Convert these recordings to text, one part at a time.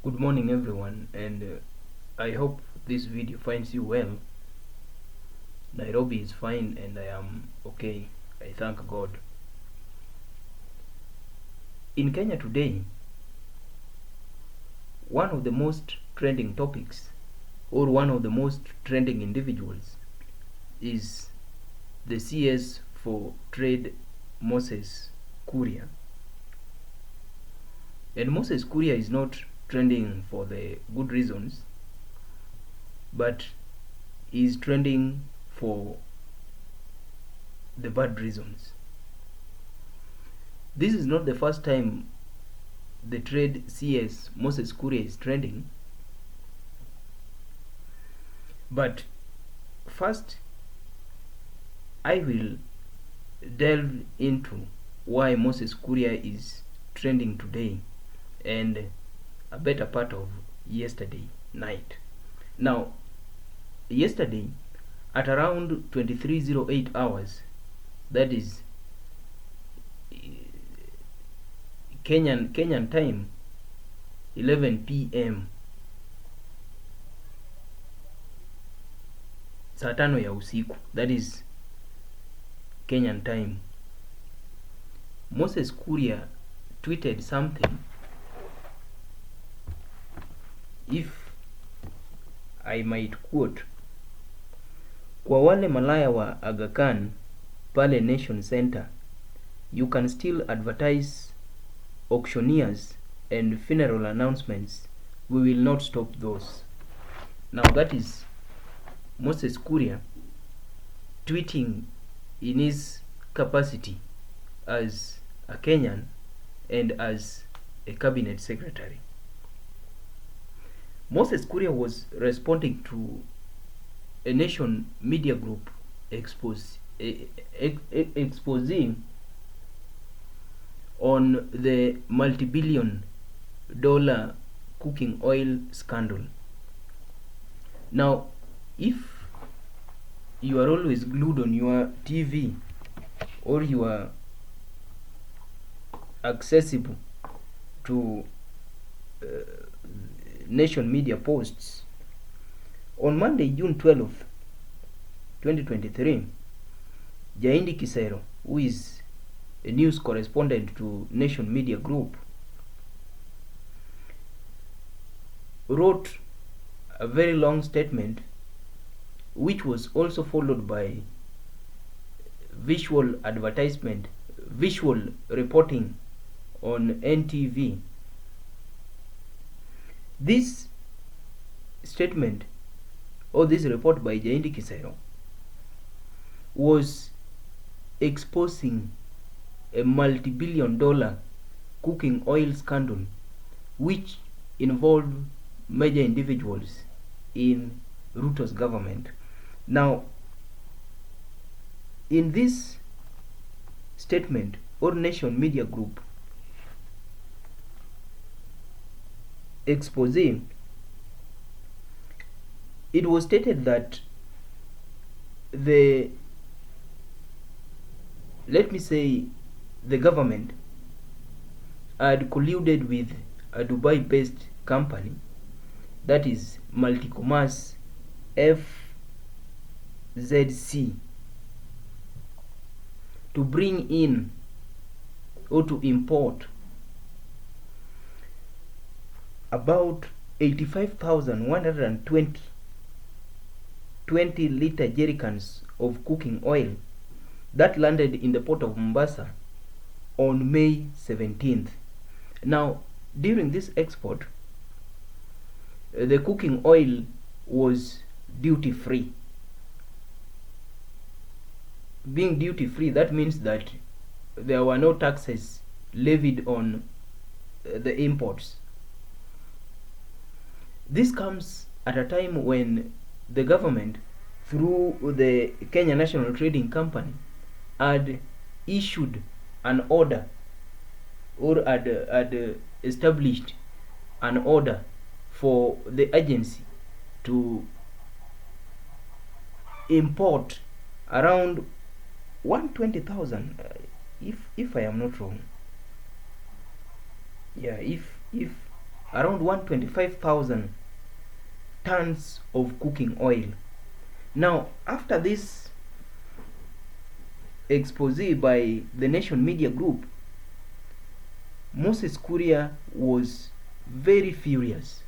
Good morning everyone, and I hope this video finds you well. Nairobi is fine and I am okay. I thank God. In Kenya today, one of the most trending topics or one of the most trending individuals is the CS for Trade, Moses Kuria. And Moses Kuria is not trending for the good reasons, but is trending for the bad reasons. This is not the first time the trade CS Moses Kuria is trending, but first I will delve into why Moses Kuria is trending today and a better part of yesterday night. Now, yesterday at around 23:08 hours, that is Kenyan time, 11 p.m, saa tano ya usiku, that is Kenyan time, Moses Kuria tweeted something. If I might quote, kwa wale malaya wa Aga Khan pale Nation Center, you can still advertise auctioneers and funeral announcements. We will not stop those. Now that is Moses Kuria tweeting in his capacity as a Kenyan and as a cabinet secretary. Moses Kuria was responding to a Nation media group exposing on the multi-billion-dollar cooking oil scandal. Now, if you are always glued on your TV or you are accessible to Nation media posts, on Monday, June 12th, 2023, Jaindi Kisero, who is a news correspondent to Nation Media Group, wrote a very long statement which was also followed by visual reporting on NTV. This statement or this report by Jaindi Kisero was exposing a multi-billion-dollar cooking oil scandal which involved major individuals in Ruto's government. Now, in this statement or Nation Media Group expose, it was stated that the government had colluded with a Dubai-based company, that is Multicommerce FZC, to bring in or to import about 85,120 20-liter jerrycans of cooking oil that landed in the port of Mombasa on May 17th. Now, during this export, the cooking oil was duty-free. Being duty-free, that means that there were no taxes levied on the imports. This comes at a time when the government, through the Kenya National Trading Company, had issued an order or had established an order for the agency to import around 120,000, if I am not wrong. Yeah, if around 125,000 tons of cooking oil. Now, after this expose by the Nation Media Group, Moses Kuria was very furious.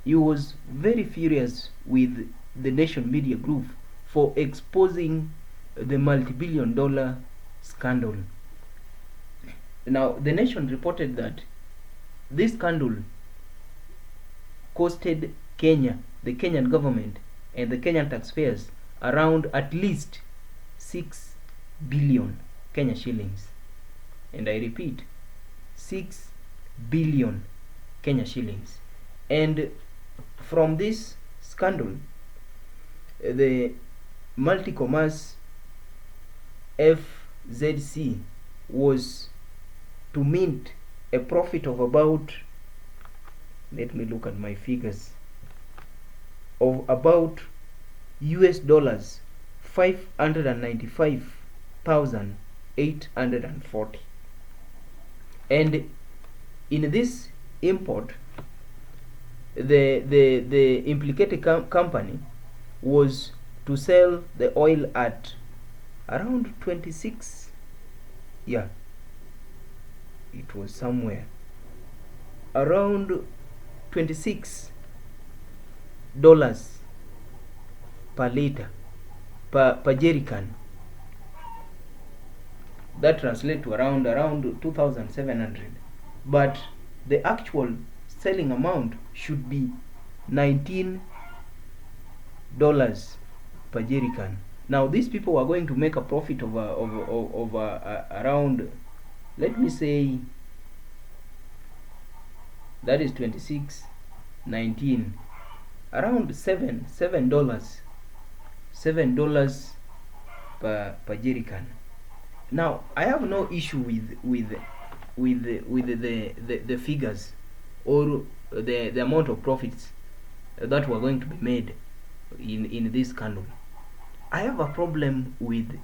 He was very furious with the Nation Media Group for exposing the multi-billion-dollar scandal. Now, the Nation reported that this scandal costed Kenya, the Kenyan government, and the Kenyan taxpayers around at least 6 billion Kenya shillings. And I repeat, 6 billion Kenya shillings. And from this scandal, the multi-commerce FZC was to mint a profit of about, let me look at my figures, of about US dollars 595,840. And in this import, the implicated company was to sell the oil at around 26, yeah, it was somewhere around $26 per liter, per jerrycan. That translates to around 2,700, but the actual selling amount should be $19 per jerrycan. Now these people are going to make a profit of around, let me say, that is 26, 19, around $7 per jerrycan. Now I have no issue with the figures or the amount of profits that were going to be made in this scandal. I have a problem with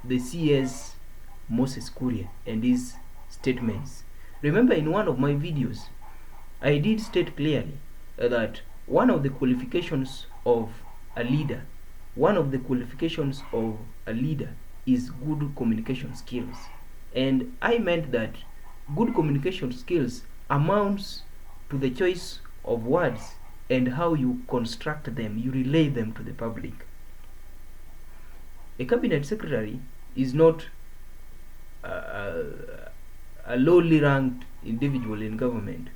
the CS Moses Kuria and his statements. Remember, in one of my videos I did state clearly that one of the qualifications of a leader is good communication skills. And I meant that good communication skills amounts to the choice of words and how you construct them, you relay them to the public. A cabinet secretary is not a lowly ranked individual in government.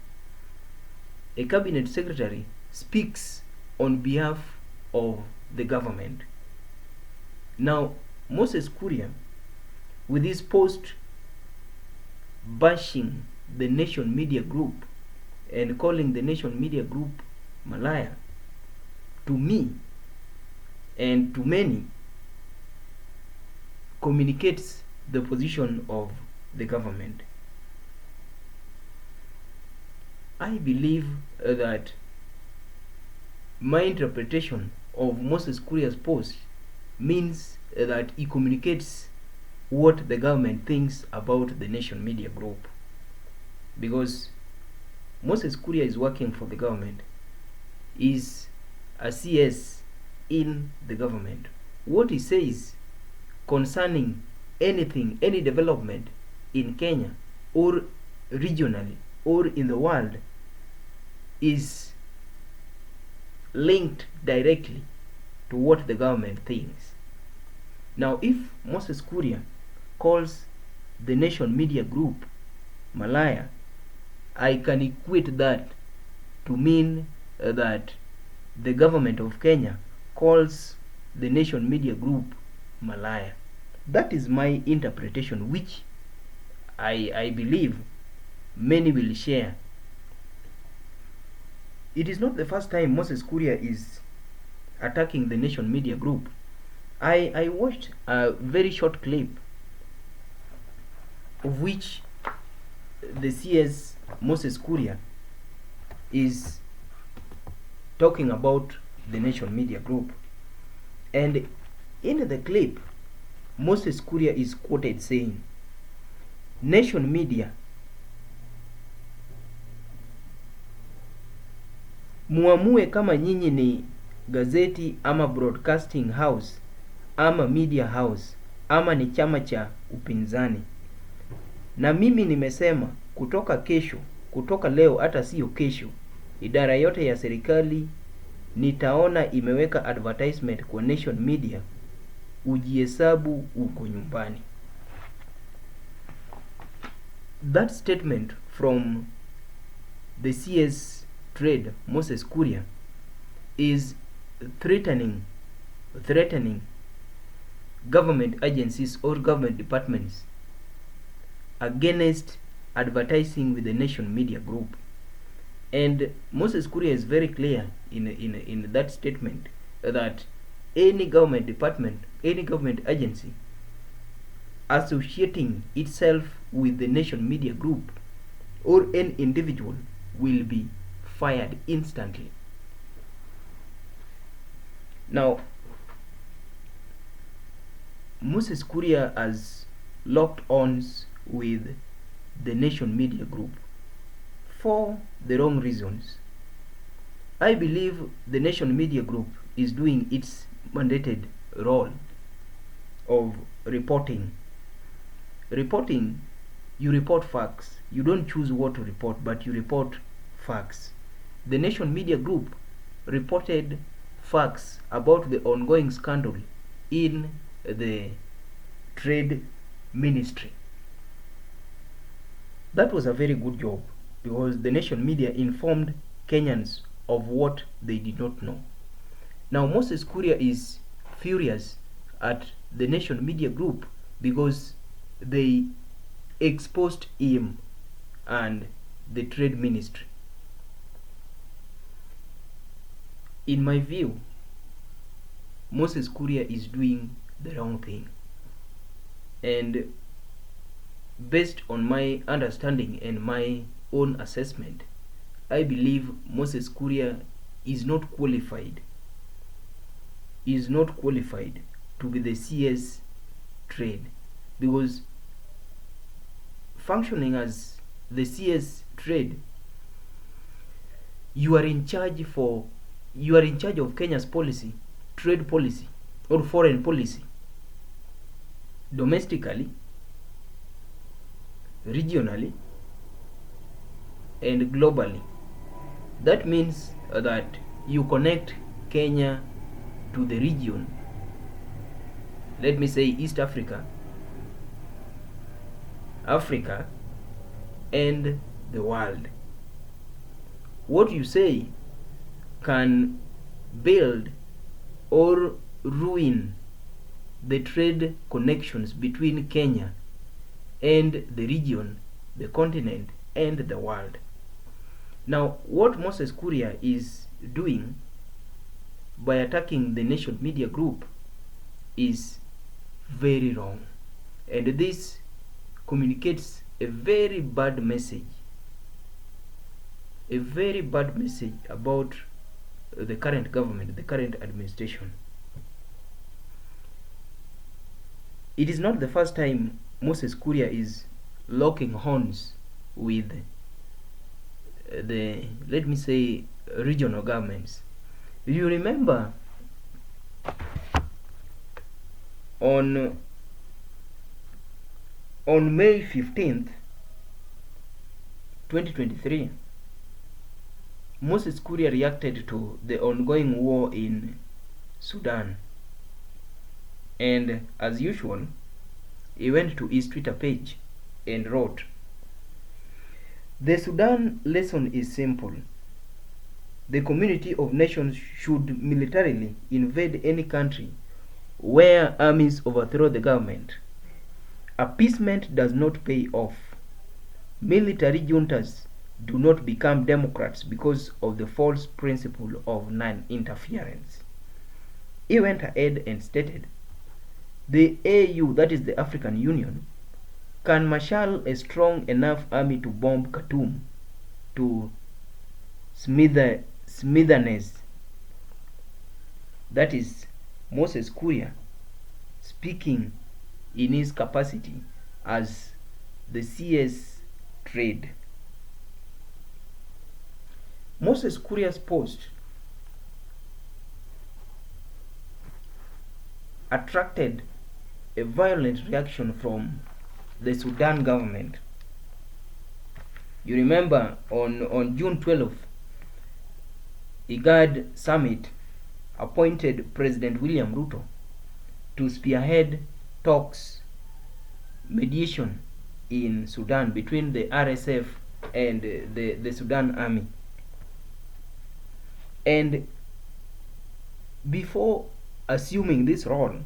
A cabinet secretary speaks on behalf of the government. Now, Moses Kuria, with his post bashing the Nation Media Group and calling the Nation Media Group Malaya, to me and to many, communicates the position of the government. I believe that my interpretation of Moses Kuria's post means that he communicates what the government thinks about the Nation Media Group, because Moses Kuria is working for the government, is a CS in the government. What he says concerning anything, any development in Kenya or regionally or in the world is linked directly to what the government thinks. Now, if Moses Kuria calls the Nation Media Group Malaya, I can equate that to mean that the government of Kenya calls the Nation Media Group Malaya. That is my interpretation, which I believe many will share. It is not the first time Moses Kuria is attacking the Nation Media Group. I watched a very short clip of which the CS Moses Kuria is talking about the Nation Media Group. And in the clip, Moses Kuria is quoted saying, Nation Media muamue kama nyinyi ni gazeti ama broadcasting house ama media house ama ni chama cha upinzani. Na mimi nimesema kutoka leo, hata sio kesho, idara yote ya serikali nitaona imeweka advertisement kwa Nation Media, ujihesabu uko nyumbani. That statement from the CS Trade, Moses Kuria, is threatening government agencies or government departments against advertising with the Nation Media Group. And Moses Kuria is very clear in that statement that any government department, any government agency associating itself with the Nation Media Group or an individual will be fired instantly. Now, Moses Kuria has locked arms with the Nation Media Group for the wrong reasons. I believe the Nation Media Group is doing its mandated role of reporting. You report facts. You don't choose what to report, but you report facts. The Nation Media Group reported facts about the ongoing scandal in the trade ministry. That was a very good job, because the Nation Media informed Kenyans of what they did not know. Now Moses Kuria is furious at the Nation Media Group because they exposed him and the trade ministry. In my view, Moses Kuria is doing the wrong thing, and based on my understanding and my own assessment, I believe Moses Kuria is not qualified to be the CS Trade, because functioning as the CS Trade, you are in charge of Kenya's policy, trade policy or foreign policy, domestically, regionally, and globally. That means that you connect Kenya to the region, let me say East Africa, and the world. What you say can build or ruin the trade connections between Kenya and the region, the continent, and the world. Now, what Moses Kuria is doing by attacking the Nation Media Group is very wrong, and this communicates a very bad message about the current government, the current administration. It is not the first time Moses Kuria is locking horns with the, let me say, regional governments. You remember on May 15th, 2023, Moses Kuria reacted to the ongoing war in Sudan, and as usual, he went to his Twitter page and wrote, "The Sudan lesson is simple. The community of nations should militarily invade any country where armies overthrow the government. Appeasement does not pay off. Military juntas do not become democrats because of the false principle of non-interference." He went ahead and stated, "The AU, that is the African Union, can marshal a strong enough army to bomb Khartoum to smitherness." That is Moses Kuria speaking in his capacity as the CS Trade. Moses Kuria's post attracted a violent reaction from the Sudan government. You remember on June 12th, IGAD summit appointed President William Ruto to spearhead talks, mediation in Sudan between the RSF and the Sudan army. And before assuming this role,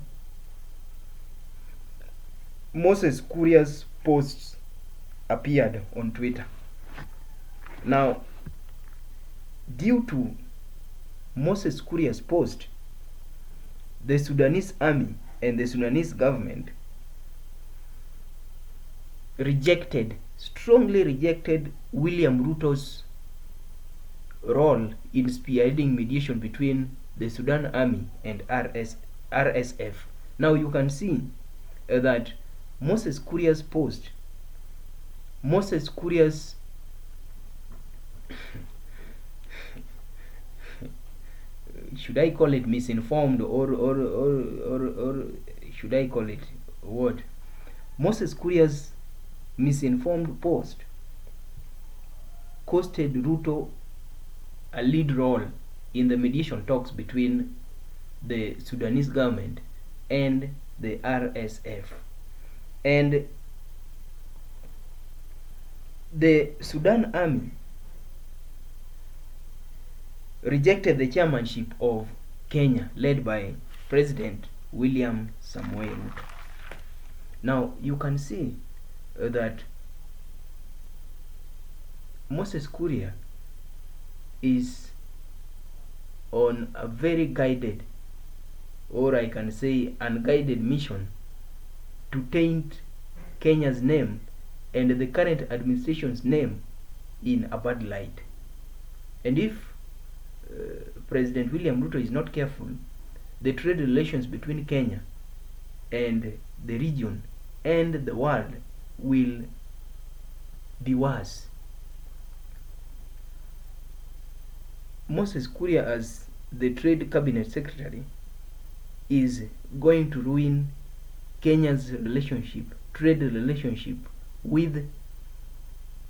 Moses Kuria's posts appeared on Twitter. Now, due to Moses Kuria's post, the Sudanese army and the Sudanese government strongly rejected William Ruto's role in spearheading mediation between the Sudan army and RSF. Now you can see that Moses Kuria's post, Moses Kuria's should I call it misinformed, or should I call it what? Moses Kuria's misinformed post costed Ruto a lead role in the mediation talks between the Sudanese government and the RSF. And the Sudan army rejected the chairmanship of Kenya, led by President William Samoei Ruto. Now you can see that Moses Kuria is on a very guided, or I can say unguided mission to taint Kenya's name and the current administration's name in a bad light. And if President William Ruto is not careful, the trade relations between Kenya and the region and the world will be worse. Moses Kuria, as the Trade Cabinet Secretary, is going to ruin Kenya's trade relationship with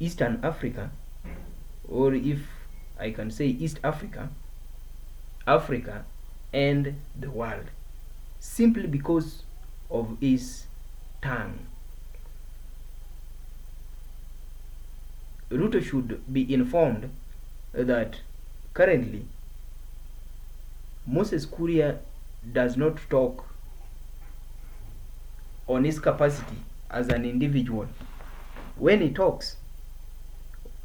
Eastern Africa, or if I can say East Africa, Africa, and the world, simply because of his tongue. Ruto should be informed that currently Moses Kuria does not talk on his capacity as an individual. When he talks,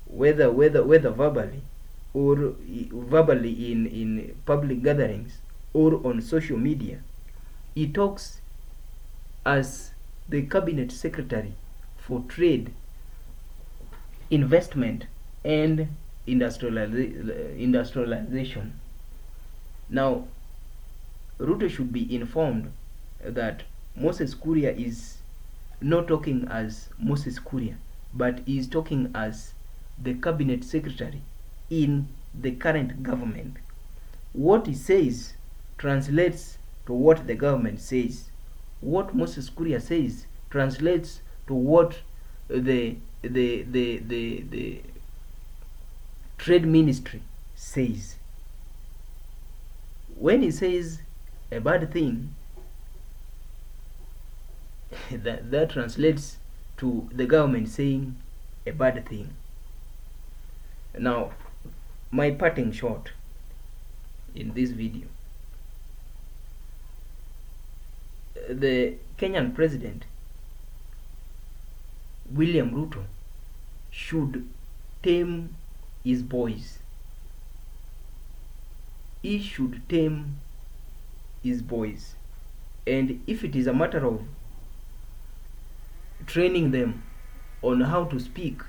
whether verbally or verbally in public gatherings or on social media, he talks as the cabinet secretary for trade, investment, and industrialization. Now, Ruto should be informed that Moses Kuria is not talking as Moses Kuria, but is talking as the cabinet secretary in the current government. What he says translates to what the government says. What Moses Kuria says translates to what the trade ministry says. When he says a bad thing, that translates to the government saying a bad thing. Now, my parting shot in this video: the Kenyan president William Ruto should tame his boys. He should tame his boys, and if it is a matter of training them on how to speak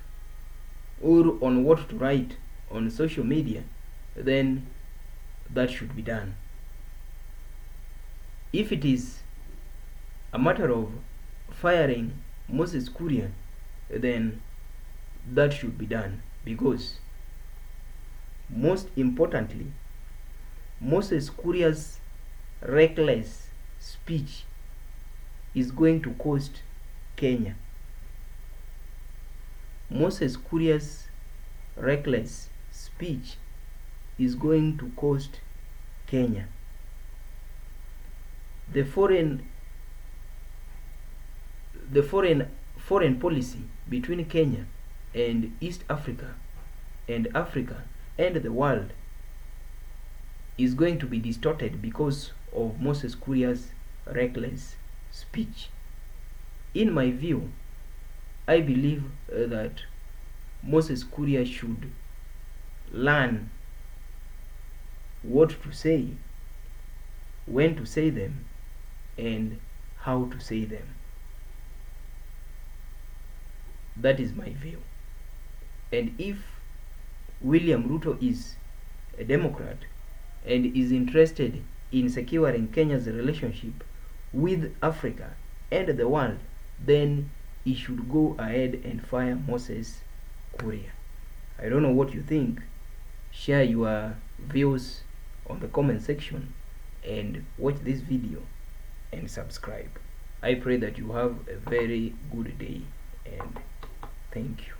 or on what to write on social media, then that should be done. If it is a matter of firing Moses Kuria, then that should be done, because Most importantly, Moses Kuria's reckless speech is going to cost Kenya. Moses Kuria's reckless speech is going to cost Kenya. The foreign policy between Kenya and East Africa and Africa and the world is going to be distorted because of Moses Kuria's reckless speech. In my view, I believe that Moses Kuria should learn what to say, when to say them, and how to say them. That is my view. And if William Ruto is a Democrat and is interested in securing Kenya's relationship with Africa and the world, then he should go ahead and fire Moses Kuria. I don't know what you think. Share your views on the comment section and watch this video and subscribe. I pray that you have a very good day and thank you.